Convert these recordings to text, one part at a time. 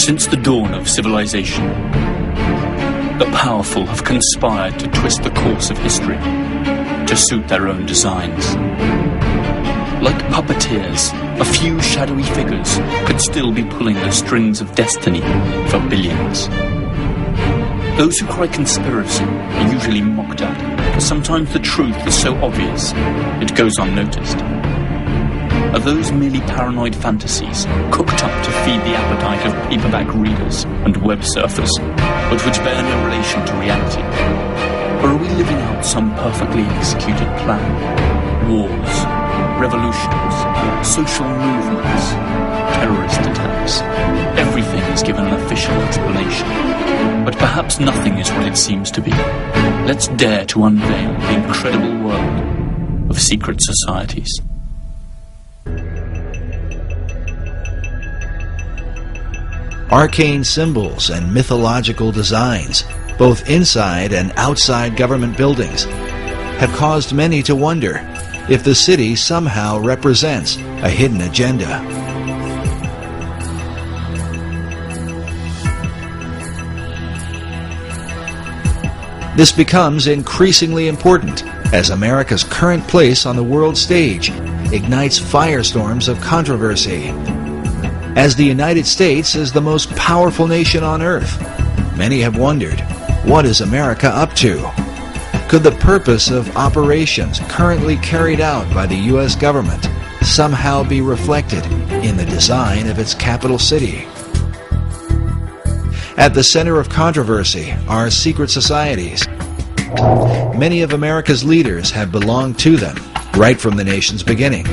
Since the dawn of civilization, the powerful have conspired to twist the course of history to suit their own designs. Like puppeteers, a few shadowy figures could still be pulling the strings of destiny for billions. Those who cry conspiracy are usually mocked at, because sometimes the truth is so obvious it goes unnoticed. Are those merely paranoid fantasies cooked up to feed the appetite of paperback readers and web surfers, but which bear no relation to reality? Or are we living out some perfectly executed plan? Wars, revolutions, social movements, terrorist attacks. Everything is given an official explanation, but perhaps nothing is what it seems to be. Let's dare to unveil the incredible world of secret societies. Arcane symbols and mythological designs, both inside and outside government buildings, have caused many to wonder if the city somehow represents a hidden agenda. This becomes increasingly important as America's current place on the world stage ignites firestorms of controversy. As the United States is the most powerful nation on earth, many have wondered, what is America up to? Could the purpose of operations currently carried out by the U.S. government somehow be reflected in the design of its capital city? At the center of controversy are secret societies. Many of America's leaders have belonged to them right from the nation's beginning.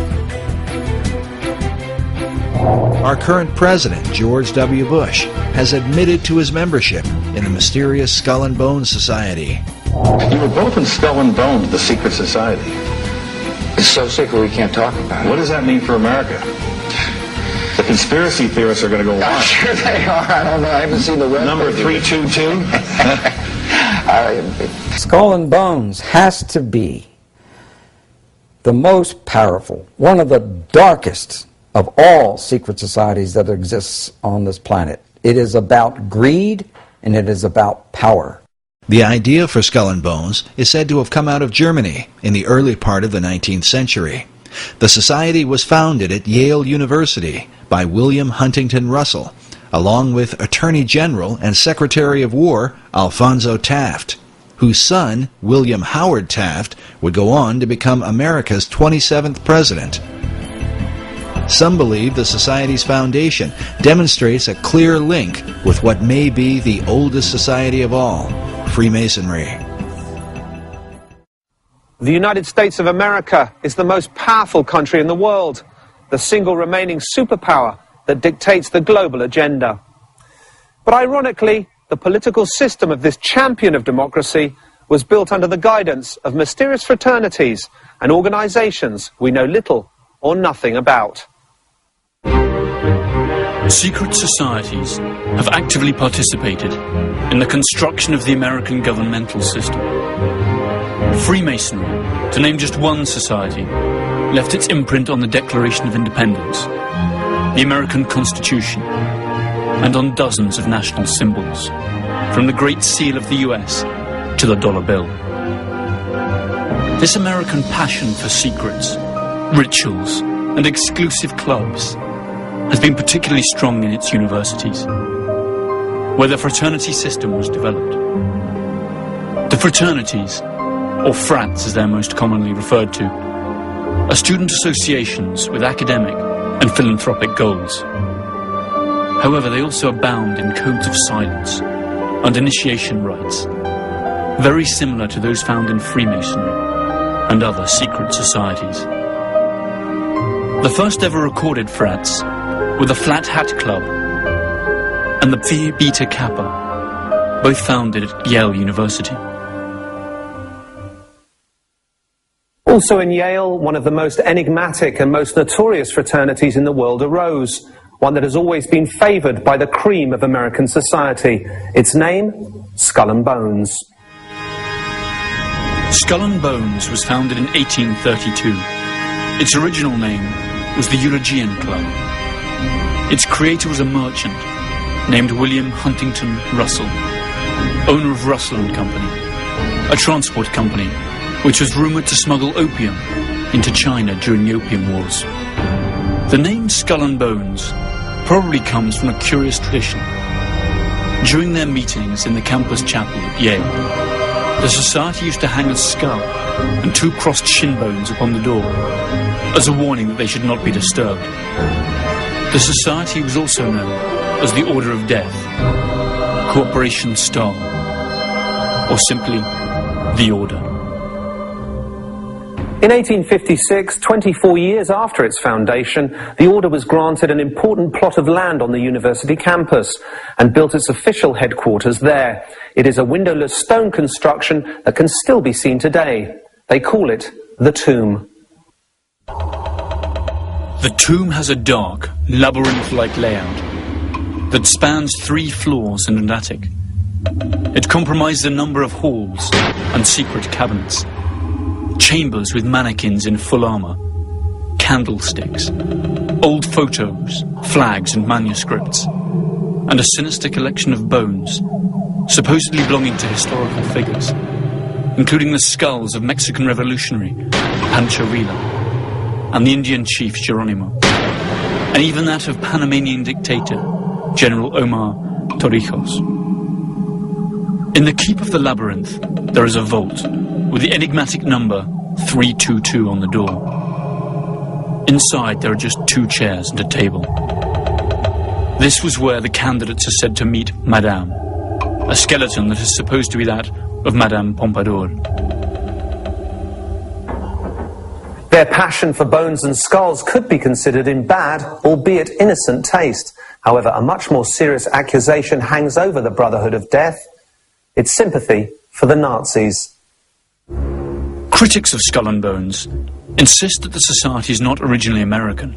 Our current president, George W. Bush, has admitted to his membership in the mysterious Skull and Bones Society. You were both in Skull and Bones, the secret society. It's so secret we can't talk about it. What does that mean for America? The conspiracy theorists are going to go I'm on. sure they are. I don't know. I haven't seen the web. Number 322? Skull and Bones has to be the most powerful, one of the darkest of all secret societies that exists on this planet. It is about greed and it is about power. The idea for Skull and Bones is said to have come out of Germany in the early part of the 19th century. The society was founded at Yale University by William Huntington Russell, along with Attorney General and Secretary of War Alphonso Taft, whose son, William Howard Taft, would go on to become America's 27th president. Some believe the Society's foundation demonstrates a clear link with what may be the oldest society of all, Freemasonry. The United States of America is the most powerful country in the world, the single remaining superpower that dictates the global agenda. But ironically, the political system of this champion of democracy was built under the guidance of mysterious fraternities and organizations we know little or nothing about. Secret societies have actively participated in the construction of the American governmental system. Freemasonry, to name just one society, left its imprint on the Declaration of Independence, the American Constitution, and on dozens of national symbols, from the Great Seal of the US to the dollar bill. This American passion for secrets, rituals, and exclusive clubs has been particularly strong in its universities, where the fraternity system was developed. The fraternities, or frats as they're most commonly referred to, are student associations with academic and philanthropic goals. However, they also abound in codes of silence and initiation rites, very similar to those found in Freemasonry and other secret societies. The first ever recorded frats were the Flat Hat Club and the Phi Beta Kappa, both founded at Yale University. Also in Yale, one of the most enigmatic and most notorious fraternities in the world arose, one that has always been favored by the cream of American society. Its name, Skull and Bones. Skull and Bones was founded in 1832. Its original name was the Eulogian Club. Its creator was a merchant named William Huntington Russell, owner of Russell and Company, a transport company which was rumoured to smuggle opium into China during the Opium Wars. The name Skull and Bones probably comes from a curious tradition. During their meetings in the campus chapel at Yale, the society used to hang a skull and 2 crossed shin bones upon the door as a warning that they should not be disturbed. The society was also known as the Order of Death, Cooperation Star, or simply the Order. In 1856, 24 years after its foundation, the Order was granted an important plot of land on the university campus and built its official headquarters there. It is a windowless stone construction that can still be seen today. They call it the Tomb. The tomb has a dark, labyrinth-like layout that spans 3 floors and an attic. It comprises a number of halls and secret cabinets, chambers with mannequins in full armour, candlesticks, old photos, flags and manuscripts, and a sinister collection of bones, supposedly belonging to historical figures, including the skulls of Mexican revolutionary Pancho Villa and the Indian chief Geronimo, and even that of Panamanian dictator General Omar Torrijos. In the keep of the labyrinth, there is a vault with the enigmatic number 322 on the door. Inside, there are just 2 chairs and a table. This was where the candidates are said to meet Madame, a skeleton that is supposed to be that of Madame Pompadour. Their passion for bones and skulls could be considered in bad, albeit innocent taste. However, a much more serious accusation hangs over the Brotherhood of Death. It's sympathy for the Nazis. Critics of Skull and Bones insist that the society is not originally American,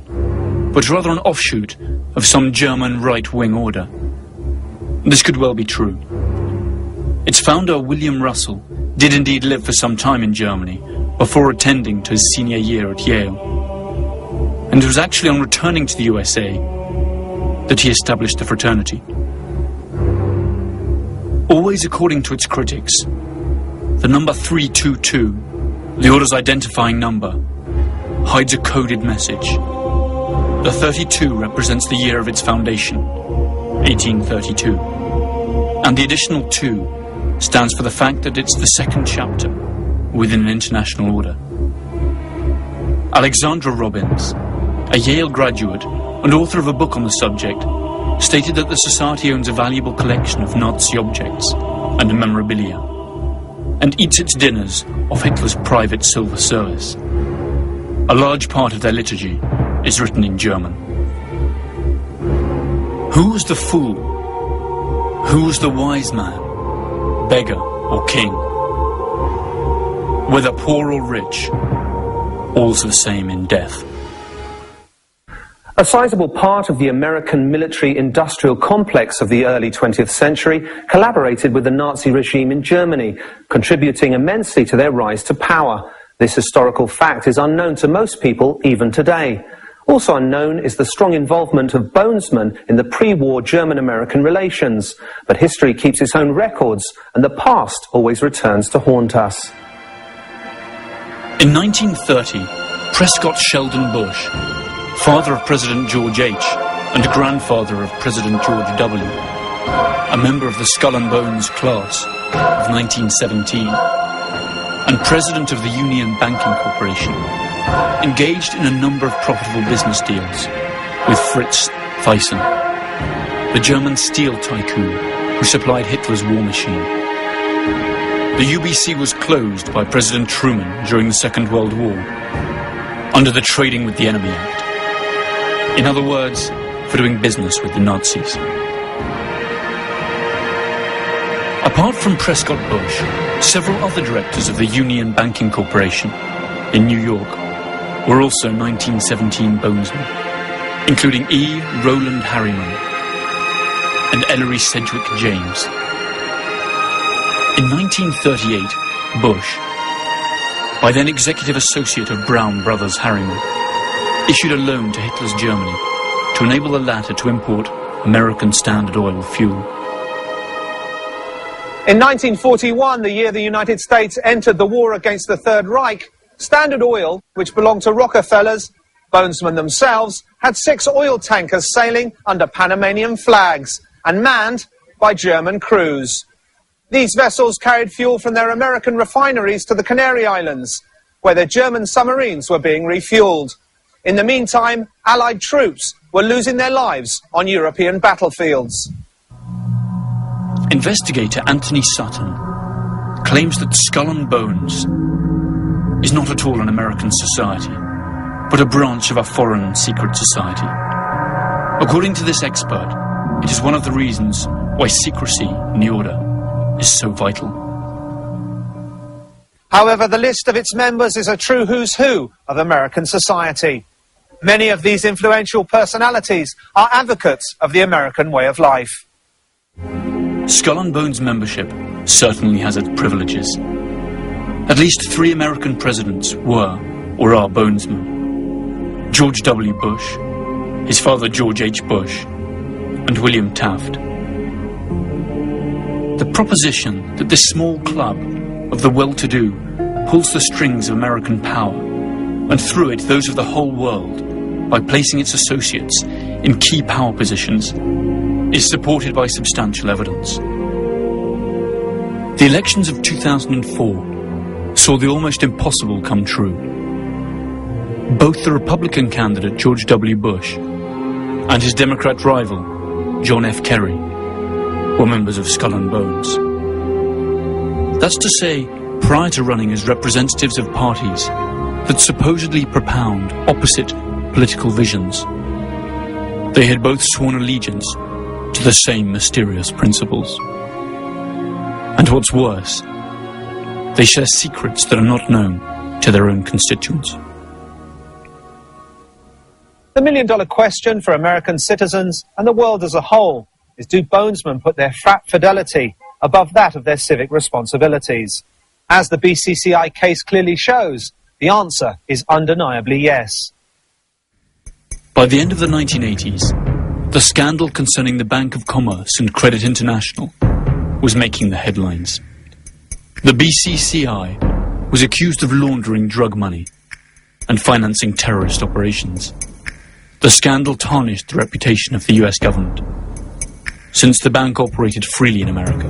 but rather an offshoot of some German right-wing order. This could well be true. Its founder, William Russell, did indeed live for some time in Germany before attending to his senior year at Yale. And it was actually on returning to the USA that he established the fraternity. Always according to its critics, the number 322, the Order's identifying number, hides a coded message. The 32 represents the year of its foundation, 1832, and the additional 2 stands for the fact that it's the 2nd chapter within an international order. Alexandra Robbins, a Yale graduate and author of a book on the subject, stated that the society owns a valuable collection of Nazi objects and memorabilia, and eats its dinners off Hitler's private silver service. A large part of their liturgy is written in German. Who was the fool? Who was the wise man, beggar or king? Whether poor or rich, all's the same in death. A sizable part of the American military-industrial complex of the early 20th century collaborated with the Nazi regime in Germany, contributing immensely to their rise to power. This historical fact is unknown to most people even today. Also unknown is the strong involvement of bonesmen in the pre-war German-American relations. But history keeps its own records, and the past always returns to haunt us. In 1930, Prescott Sheldon Bush, father of President George H. and grandfather of President George W., a member of the Skull and Bones class of 1917, and president of the Union Banking Corporation, engaged in a number of profitable business deals with Fritz Thyssen, the German steel tycoon who supplied Hitler's war machine. The UBC was closed by President Truman during the Second World War under the Trading with the Enemy Act. In other words, for doing business with the Nazis. Apart from Prescott Bush, several other directors of the Union Banking Corporation in New York were also 1917 bonesmen, including E. Rowland Harriman and Ellery Sedgwick James. In 1938, Bush, by then executive associate of Brown Brothers Harriman, issued a loan to Hitler's Germany to enable the latter to import American Standard Oil fuel. In 1941, the year the United States entered the war against the Third Reich, Standard Oil, which belonged to Rockefellers, Bonesmen themselves, had 6 oil tankers sailing under Panamanian flags and manned by German crews. These vessels carried fuel from their American refineries to the Canary Islands, where their German submarines were being refueled. In the meantime, Allied troops were losing their lives on European battlefields. Investigator Anthony Sutton claims that Skull and Bones is not at all an American society, but a branch of a foreign secret society. According to this expert, it is one of the reasons why secrecy in the order is so vital. However, the list of its members is a true who's who of American society. Many of these influential personalities are advocates of the American way of life. Skull and Bones membership certainly has its privileges. At least 3 American presidents were or are Bonesmen: George W. Bush, his father George H. Bush, and William Taft. The proposition that this small club of the well-to-do pulls the strings of American power, and through it those of the whole world, by placing its associates in key power positions, is supported by substantial evidence. The elections of 2004 saw the almost impossible come true. Both the Republican candidate George W. Bush and his Democrat rival John F. Kerry were members of Skull and Bones. That's to say, prior to running as representatives of parties that supposedly propound opposite political visions, they had both sworn allegiance to the same mysterious principles. And what's worse, they share secrets that are not known to their own constituents. The million-dollar question for American citizens and the world as a whole is, do Bonesmen put their frat fidelity above that of their civic responsibilities? As the BCCI case clearly shows, the answer is undeniably yes. By the end of the 1980s, the scandal concerning the Bank of Commerce and Credit International was making the headlines. The BCCI was accused of laundering drug money and financing terrorist operations. The scandal tarnished the reputation of the US government, since the bank operated freely in America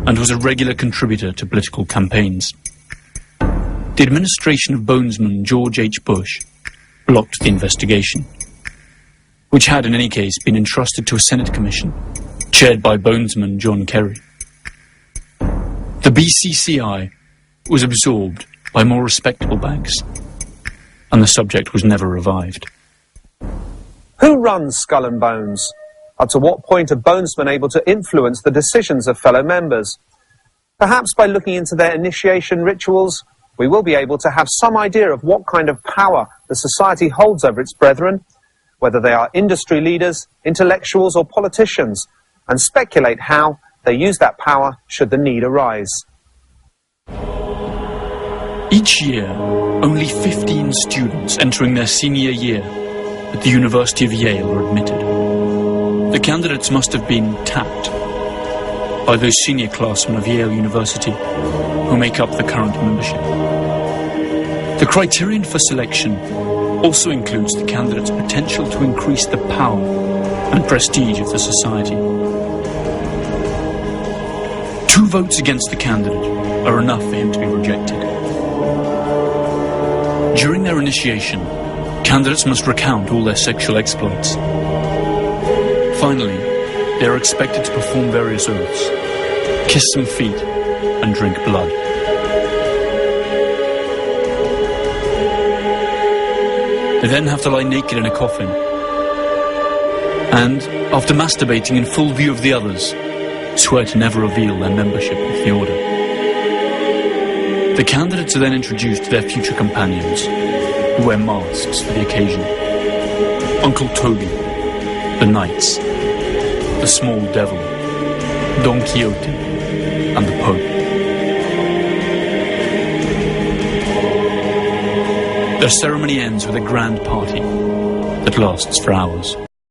and was a regular contributor to political campaigns. The administration of Bonesman George H. Bush blocked the investigation, which had in any case been entrusted to a Senate commission chaired by Bonesman John Kerry. The BCCI was absorbed by more respectable banks, and the subject was never revived. Who runs Skull and Bones? Up to what point are Bonesmen able to influence the decisions of fellow members? Perhaps by looking into their initiation rituals, we will be able to have some idea of what kind of power the society holds over its brethren, whether they are industry leaders, intellectuals or politicians, and speculate how they use that power should the need arise. Each year, only 15 students entering their senior year at the University of Yale are admitted. The candidates must have been tapped by those senior classmen of Yale University who make up the current membership. The criterion for selection also includes the candidate's potential to increase the power and prestige of the society. 2 votes against the candidate are enough for him to be rejected. During their initiation, candidates must recount all their sexual exploits. Finally, they are expected to perform various oaths, kiss some feet, and drink blood. They then have to lie naked in a coffin, and, after masturbating in full view of the others, swear to never reveal their membership of the order. The candidates are then introduced to their future companions, who wear masks for the occasion. Uncle Toby, the Knights, the Small Devil, Don Quixote, and the Pope. Their ceremony ends with a grand party that lasts for hours.